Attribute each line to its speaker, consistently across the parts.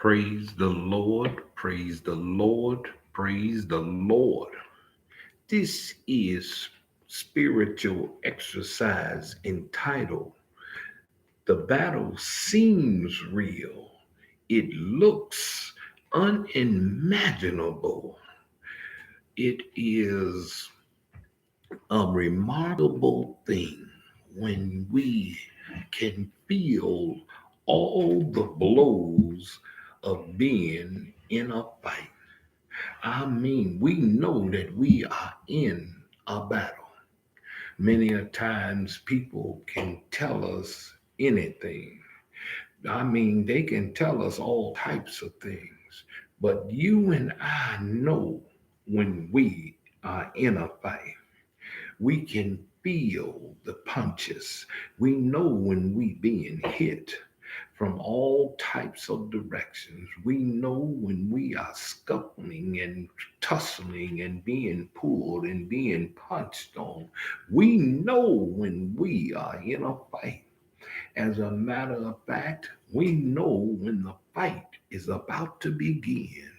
Speaker 1: Praise the Lord, praise the Lord, praise the Lord. This is spiritual exercise entitled The Battle Seems Real. It looks unimaginable. It is a remarkable thing when we can feel all the blows of being in a fight. I mean, we know that we are in a battle. Many a times people can tell us anything. I mean, they can tell us all types of things. But you and I know when we are in a fight. We can feel the punches. We know when we being hit from all types of directions. We know when we are scuffling and tussling and being pulled and being punched on. We know when we are in a fight. As a matter of fact, we know when the fight is about to begin.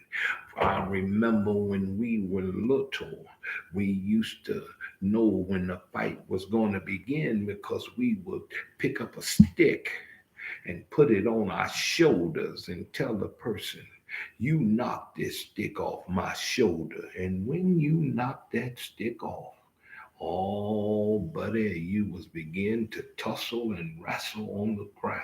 Speaker 1: I remember when we were little, we used to know when the fight was going to begin because we would pick up a stick and put it on our shoulders and tell the person, you knock this stick off my shoulder. And when you knock that stick off, oh, buddy, you was begin to tussle and wrestle on the ground.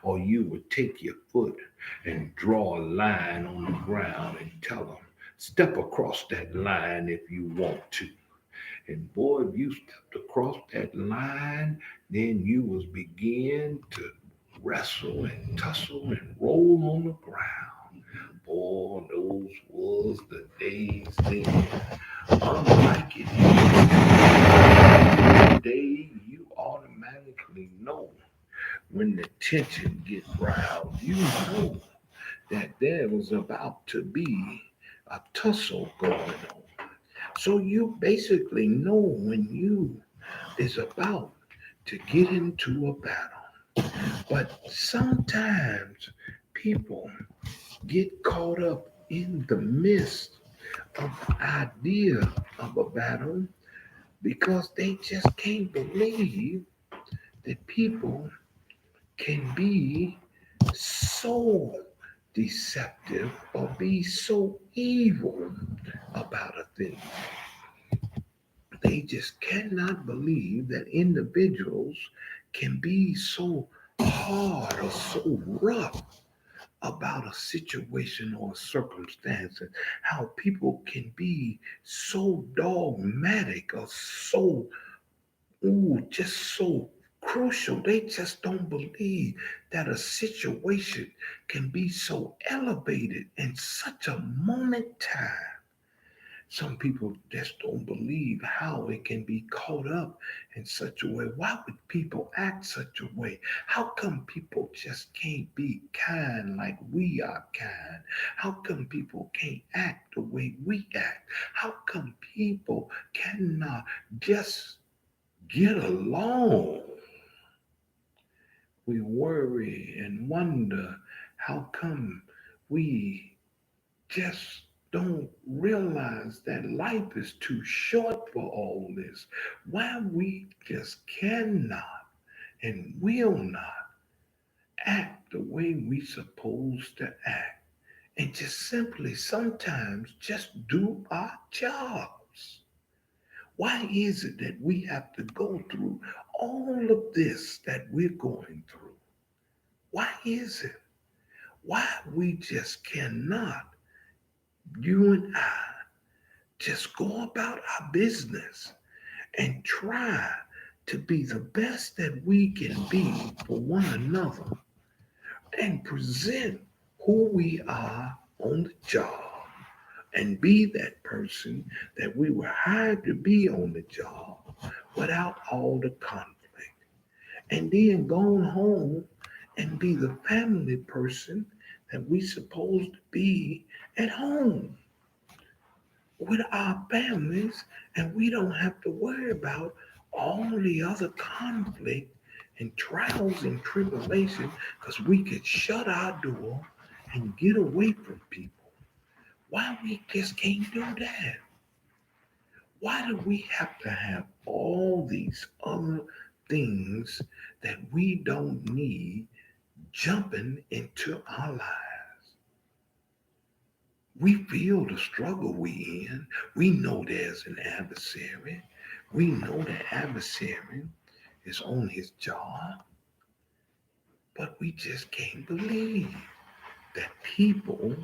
Speaker 1: Or you would take your foot and draw a line on the ground and tell them, step across that line if you want to. And boy, if you stepped across that line, then you was begin to wrestle and tussle and roll on the ground. Boy, those was the days then. Unlike it today, you automatically know when the tension gets riled. You know that there was about to be a tussle going on. So you basically know when you is about to get into a battle. But sometimes people get caught up in the midst of the idea of a battle because they just can't believe that people can be so deceptive or be so evil about a thing. They just cannot believe that individuals can be so hard or so rough about a situation or a circumstance, and how people can be so dogmatic or so, just so crucial. They just don't believe that a situation can be so elevated in such a moment time. Some people just don't believe how it can be caught up in such a way. Why would people act such a way? How come people just can't be kind like we are kind? How come people can't act the way we act? How come people cannot just get along? We worry and wonder how come we just don't realize that life is too short for all this. Why we just cannot and will not act the way we supposed to act and just simply sometimes just do our jobs. Why is it that we have to go through all of this that we're going through? Why is it? Why we just cannot, you and I, just go about our business and try to be the best that we can be for one another and present who we are on the job and be that person that we were hired to be on the job without all the conflict. And then going home and be the family person that we supposed to be at home with our families, and we don't have to worry about all the other conflict and trials and tribulation because we could shut our door and get away from people. Why we just can't do that? Why do we have to have all these other things that we don't need jumping into our lives? We feel the struggle we in. We know there's an adversary. We know the adversary is on his job, but we just can't believe that people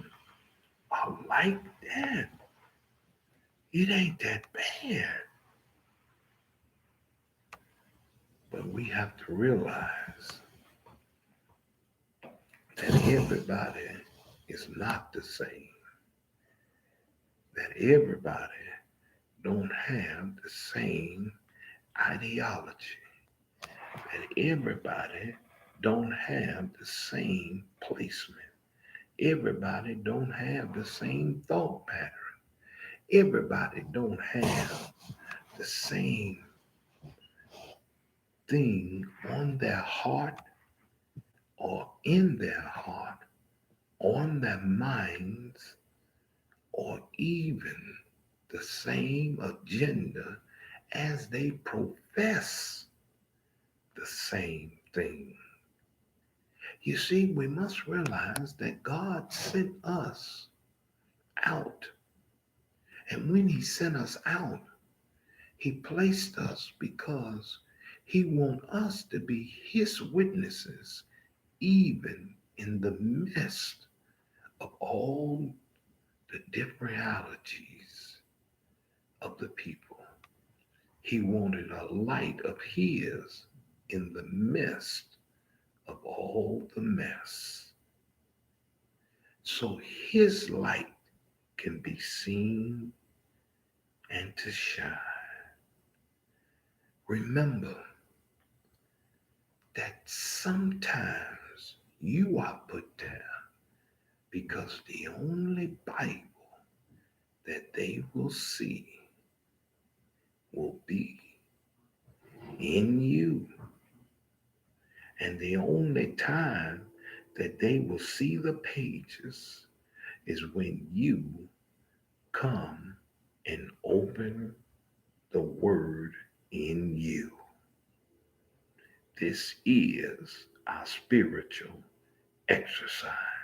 Speaker 1: are like that. It ain't that bad. But we have to realize that everybody is not the same. That everybody don't have the same ideology. That everybody don't have the same placement. Everybody don't have the same thought pattern. Everybody don't have the same thing on their heart or in their heart, on their minds, or even the same agenda as they profess the same thing. You see, we must realize that God sent us out. And when He sent us out, He placed us because He wants us to be His witnesses, even in the midst of all the different allergies of the people. He wanted a light of His in the midst of all the mess. So His light can be seen and to shine. Remember that sometimes you are put there because the only Bible that they will see will be in you. And the only time that they will see the pages is when you come and open the word in you. This is our spiritual exercise.